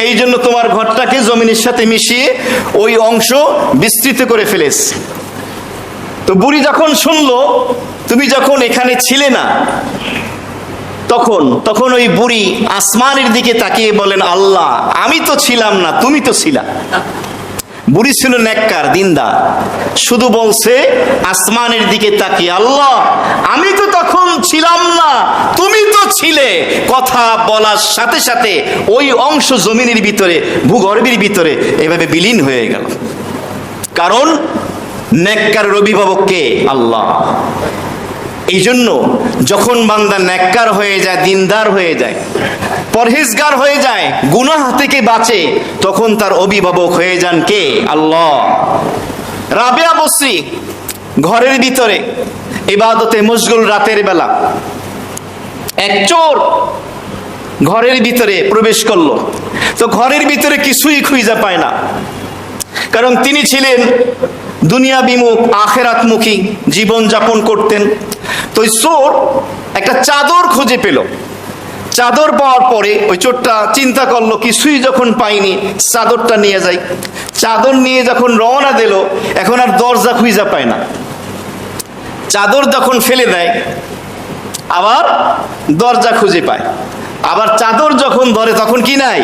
এই জন্য তোমার ঘরটাকে জমিনের সাথে মিশিয়ে ওই অংশ বিস্তৃত করে ফেলেছে। তো বুড়ি যখন শুনলো তুমি যখন এখানে ছিলে না, তখন ওই বুড়ি আসমানের দিকে তাকিয়ে বলেন, আল্লাহ আমি তো ছিলাম না, তুমি তো ছিলা। বুড়ি ছিল নেককার, দিনদার, শুধু বলছে আসমানের দিকে তাকিয়ে, আল্লাহ আমি তো তখন ছিলাম না, তুমি তো ছিলে। কথা বলার সাথে সাথে ওই অংশ জমিনের ভিতরে, ভূগর্ভের ভিতরে এভাবে বিলীন হয়ে গেল। কারণ নেককারের অভিভাবক কে? আল্লাহ। এই জন্য যখন বান্দা নেককার হয়ে যায়, দিনদার হয়ে যায়, পরহেজগার হয়ে যায়, গুনাহ থেকে বাঁচে, তখন তার অভিভাবক হয়ে যান কে? আল্লাহ। রাবেয়া বসরি ঘরের ভিতরে ইবাদতে মশগুল, রাতের বেলা এক চোর ঘরের ভিতরে প্রবেশ করলো। তো ঘরের ভিতরে কিছুই খুঁজে পায় না, কারণ তিনি ছিলেন দুনিয়া বিমুখ, আখেরাতমুখী জীবন যাপন করতেন। তো ওই চোর একটা চাদর খুঁজে পেল। চাদর পাওয়ার পরে ওই চোরটা চিন্তা করলো, কিছুই যখন পাইনি, চাদরটা নিয়ে যাই। চাদর নিয়ে যখন রওনা দিল, এখন আর দরজা খুঁজে পায় না। চাদর যখন ফেলে দেয়, আবার দরজা খুঁজে পায়। আবার চাদর যখন ধরে, তখন কি নাই?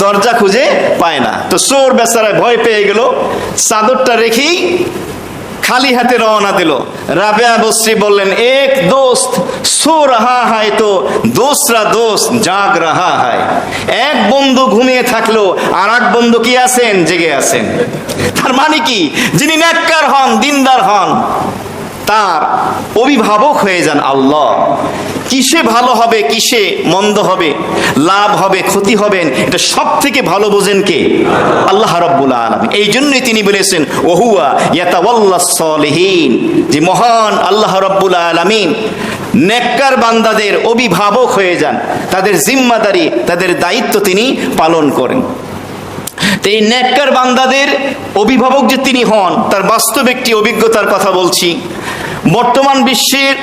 দরজা খুঁজে পায় না। তো চোর বেচারায় ভয় পেয়ে গেল, চাদরটা রেখেই খালি হাতে রওনা দিল। রাবেয়া বসরি বললেন, এক দোস্ত সো রাহা হায় তো দোসরা দোস্ত জাগ রাহা হায়। এক বন্ধু ঘুমিয়ে থাকলো, আর এক বন্ধু কি আছেন? জেগে আছেন। তার মানে কি? যিনি নেককার হন, দিনদার হন, তার অভিভাবক হয়ে যান আল্লাহ। কিসে ভালো হবে, কিসে মন্দ হবে, লাভ হবে, ক্ষতি হবেন, এটা সব থেকে ভালো বোঝেন কে? আল্লাহ রাব্বুল আলামিন। এই জন্যই তিনি বলেছেন, ওহুয়া ইয়াতাওয়াল্লাস সলিহিন, যে মহান আল্লাহ রাব্বুল আলামিন নেককার বান্দাদের অভিভাবক হয়ে যান, তাদের জিম্মাদারি, তাদের দায়িত্ব তিনি পালন করেন। তো এই নেককার বান্দাদের অভিভাবক যে তিনি হন, তার বাস্তব একটি অভিজ্ঞতার কথা বলছি। বর্তমান বিশ্বের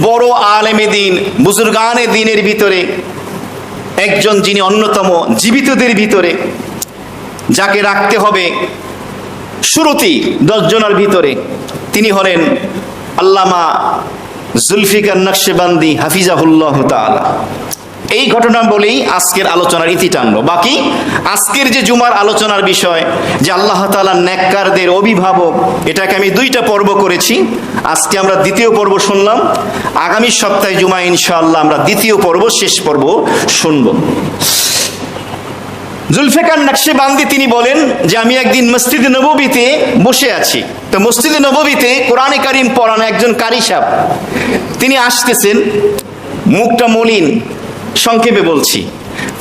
বড় আলেমে দিন, বুজুর্গানে দিনের ভিতরে একজন, যিনি অন্যতম জীবিতদের ভিতরে, যাকে রাখতে হবে শুরুতেই 10 জনের ভিতরে, তিনি হলেন আল্লামা জুলফিকার নকশবন্দি হাফিজাহুল্লাহ তাআলা। এই ঘটনা বলেই আজকের আলোচনার ইতি টানলো। বাকি আজকের যে জুমার আলোচনার বিষয়, যে আল্লাহ তাআলা নেককারদের অভিভাবক, এটাকে আমি 2টা পর্ব করেছি। আজকে আমরা 2য় পর্ব শুনলাম। আগামী সপ্তাহে জুমা ইনশাআল্লাহ আমরা 2য় পর্ব, শেষ পর্ব শুনব। জুলফিকার নকশবন্দি তিনি বলেন যে আমি একদিন মসজিদে নববীতে বসে আছি। তো মসজিদে নববীতে কোরআনে কারীম পড়ানো একজন কারি সাহেব তিনি আসতেছেন, মুখটা মলিন, সংক্ষেপে বলছি।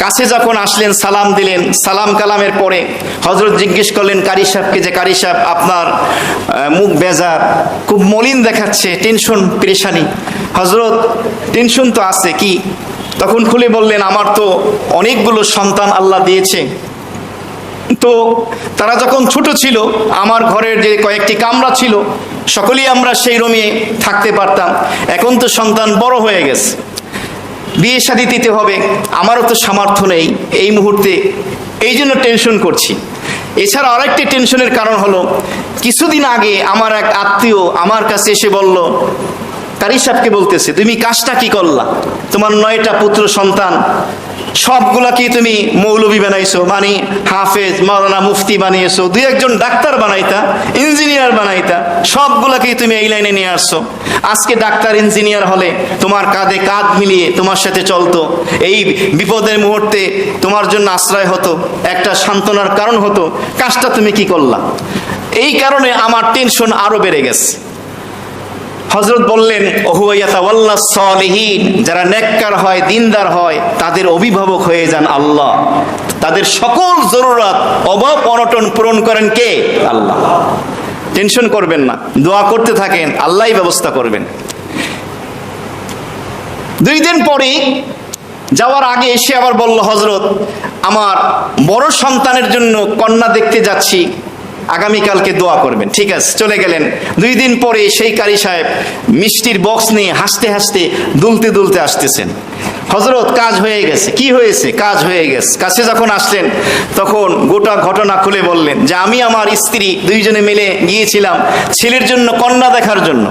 কাছে যখন আসলেন, সালাম দিলেন। সালাম কালামের পরে হযরত জিজ্ঞেস করলেন কারি সাহেবকে, যে কারি সাহেব আপনার মুখ বেজার, খুব মলিন দেখাচ্ছে, টেনশন পেরেশানি। হযরত টেনশন তো আছে কি? তখন খুলে বললেন, আমার তো অনেকগুলো সন্তান আল্লাহ দিয়েছে। তো তারা যখন ছোট ছিল, আমার ঘরের যে কয়েকটি কামরা ছিল, সকলেই আমরা সেই রুমে থাকতে পারতাম। এখন তো সন্তান বড় হয়ে গেছে, বিয়ে শাদী দিতে হবে, আমারও তো সামর্থ্য নেই এই মুহূর্তে, এই জন্য টেনশন করছি। এছাড়া আরেকটি টেনশনের কারণ হলো, কিছুদিন আগে আমার এক আত্মীয় আমার কাছে এসে বলল, কারি সাহেবকে বলতেছে, তুমি কাজটা কি করলা? তোমার 9টা পুত্র সন্তান, সবগুলা কি তুমি মৌলবী বানাইছো, মানে হাফেজ, মাওলানা, মুফতি বানিয়েছো, 2-1জন ডাক্তার বানাইতা, ইঞ্জিনিয়ার বানাইতা, সবগুলাকেই তুমি এই লাইনে নিয়ে আসছো। আজকে ডাক্তার, ইঞ্জিনিয়ার হলে তোমার কাঁধে কাঁধ মিলিয়ে তোমার সাথে চলতো, এই বিপদের মুহূর্তে তোমার জন্য আশ্রয় হতো, একটা সান্ত্বনার কারণ হতো। কাজটা তুমি কি করলা? এই কারণে আমার টেনশন আরো বেড়ে গেছে। হযরত বললেন, ওহুয়া ইয়াতাওয়াল্লাস সলিহিন, যারা নেককার হয়, দিনদার হয়, তাদের অভিভাবক হয়ে যান আল্লাহ। তাদের সকল জরুরত, অভাব অনটন পূরণ করেন কে? আল্লাহ। টেনশন করবেন না, দোয়া করতে থাকেন, আল্লাহই ব্যবস্থা করবেন। 2 দিন পরে যাওয়ার আগে এসে আবার বলল, হযরত আমার বড় সন্তানের জন্য কন্যা দেখতে যাচ্ছি, আগামীকালকে দোয়া করবেন। ঠিক আছে, চলে গেলেন। 2 দিন পরে সেই কারি সাহেব মিষ্টির বক্স নিয়ে হাসতে হাসতে দুলতে দুলতে আসতেছেন। হযরত, কাজ হয়ে গেছে। কি হয়েছে? কাজ হয়ে গেছে। কাছে যখন আসলেন তখন গোটা ঘটনা খুলে বললেন যে আমি আমার স্ত্রী দুইজনে মিলে গিয়েছিলাম ছেলের জন্য কন্যা দেখার জন্য।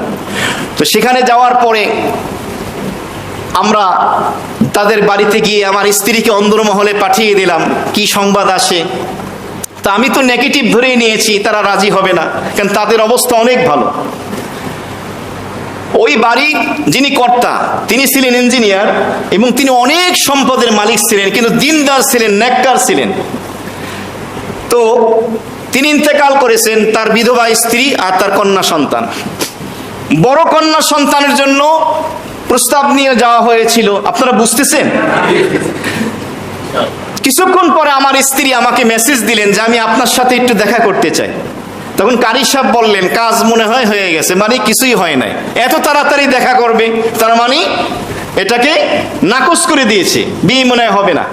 তো সেখানে যাওয়ার পরে আমরা তাদের বাড়িতে গিয়ে আমার স্ত্রীকে অন্দরমহলে পাঠিয়ে দিলাম। কি সংবাদ আসে? তা আমি তো নেগেটিভ ধরেই নিয়েছি, তারা রাজি হবে না, কারণ তাদের অবস্থা অনেক ভালো। ওই বাড়ি যিনি কর্তা তিনি ছিলেন ইঞ্জিনিয়ার এবং তিনি অনেক সম্পদের মালিক ছিলেন, কিন্তু দিনদার ছিলেন, নেককার ছিলেন। তো তিনি ইন্তেকাল করেছেন, তার বিধবা স্ত্রী আর তার কন্যা সন্তান। বড় কন্যা সন্তানের জন্য প্রস্তাব নিয়ে যাওয়া হয়েছিল। আপনারা বুঝতেছেন? কিছুক্ষণ পরে আমার স্ত্রী আমাকে মেসেজ দিলেন যে আমি আপনার সাথে একটু দেখা করতে চাই। তখন কারি সাহেব বললেন কাজ মনে হয় হয়ে গেছে, মানে কিছুই হয় নাই, এত তাড়াতাড়ি দেখা করবে, তার মানে এটাকে নাকচ করে দিয়েছে, বিয়ে মনে হয় হবে না।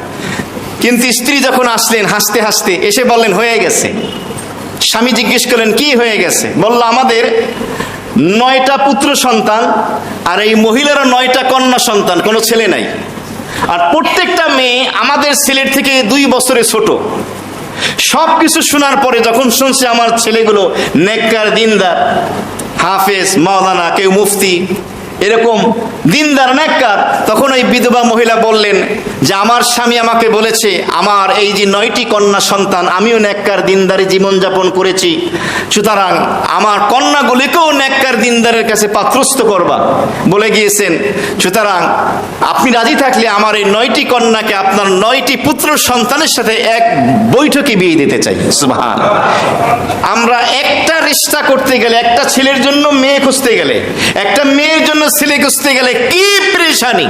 কিন্তু স্ত্রী যখন আসলেন হাসতে হাসতে এসে বললেন হয়ে গেছে। স্বামী জিজ্ঞেস করলেন কি হয়ে গেছে? বলল আমাদের 9টা পুত্র সন্তান আর এই মহিলারা 9টা কন্যা সন্তান, কোনো ছেলে নাই। আর প্রত্যেকটা মেয়ে আমাদের ছেলের থেকে 2 বছরের ছোট। সবকিছু শোনার পরে যখন শুনছে আমার ছেলেগুলো নেককার, দিনদার, হাফেজ, মাওলানা, কেউ মুফতি, এরকম দিনদার নেককার, তখন ওই বিধবা মহিলা বললেন যে আমার স্বামী আমাকে বলেছে আমার এই যে 9টি কন্যা সন্তান, আমিও নেককার দিনদারি জীবনযাপন করেছি, সুতরাং আমার কন্যাগুলিকেও নেককার দিনদারের কাছে পাত্রস্থ করবা বলে গিয়েছেন। সুতরাং আপনি রাজি থাকলে আমার এই 9টি কন্যাকে আপনার 9টি পুত্র সন্তানের সাথে এক বৈঠকে বিয়ে দিতে চাই। সুবহানাল্লাহ। আমরা একটা রিশতা করতে গেলে, একটা ছেলের জন্য মেয়ে খুঁজতে গেলে, একটা মেয়ের জন্য ছেলে খুঁজতে গেলে কি পরেশানি!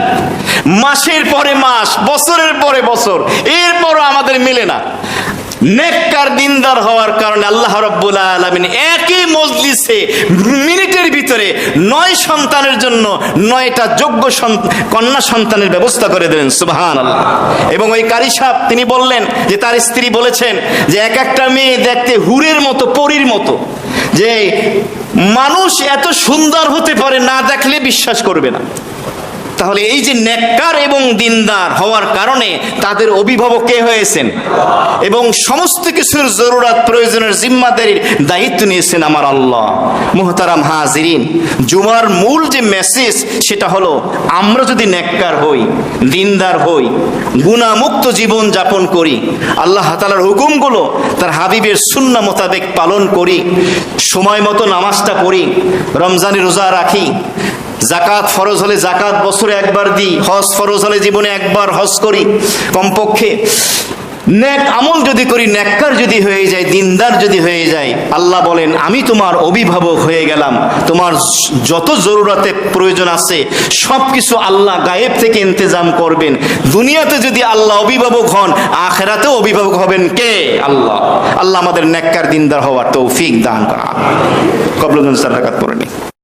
মাসের পরে মাস, বছরের পরে বছর, এরপরও আমাদের মেলে না। নেককার দিনদার হওয়ার কারণে আল্লাহ রাব্বুল আলামিন একই মজলিসে মিনিটের ভিতরে 9 সন্তানের জন্য 9টা যোগ্য কন্যা সন্তানের ব্যবস্থা করে দিলেন। সুবহানাল্লাহ। এবং ওই কারি সাহেব তিনি বললেন যে তার স্ত্রী বলেছেন যে এক একটা মেয়ে দেখতে হুরের মতো, পরীর মতো, যে মানুষ এত সুন্দর হতে পারে না দেখলে বিশ্বাস করবে না। তাহলে এই যে নেককার এবং দিনদার হওয়ার কারণে তাদের অভিভাবক কে হয়েছেন এবং সমস্ত কিছুর জরুরত প্রয়োজনের জিম্মাদারির দায়িত্ব নিয়েছেন আমার আল্লাহ। মুহতারাম হাজিরিন, জুমার মূল যে মেসেজ সেটা হলো আমরা যদি নেককার হই, দিনদার হই, গুনাহমুক্ত জীবন যাপন করি, আল্লাহ তাআলার হুকুমগুলো তার হাবিবের সুন্নাহ মোতাবেক পালন করি, সময় মতো নামাজটা পড়ি, রমজানে রোজা রাখি, জাকাত ফরজ হলে জাকাত বছরে একবার দিই, হজ ফরজ হলে জীবনে একবার হজ করি কমপক্ষে, নেক আমল যদি করি, নেককার যদি হয়ে যায়, দিনদার যদি হয়ে যায়, আল্লাহ বলেন আমি তোমার অভিভাবক হয়ে গেলাম, তোমার যত জরুরতে প্রয়োজন আছে সবকিছু আল্লাহ গায়েব থেকে ইন্তজাম করবেন। দুনিয়াতে যদি আল্লাহ অভিভাবক হন, আখিরাতেও অভিভাবক হবেন কে? আল্লাহ। আল্লাহ আমাদের নেককার দিনদার হওয়ার তৌফিক দান করা। কবুল করুন। 4 রাকাত পড়ে নি।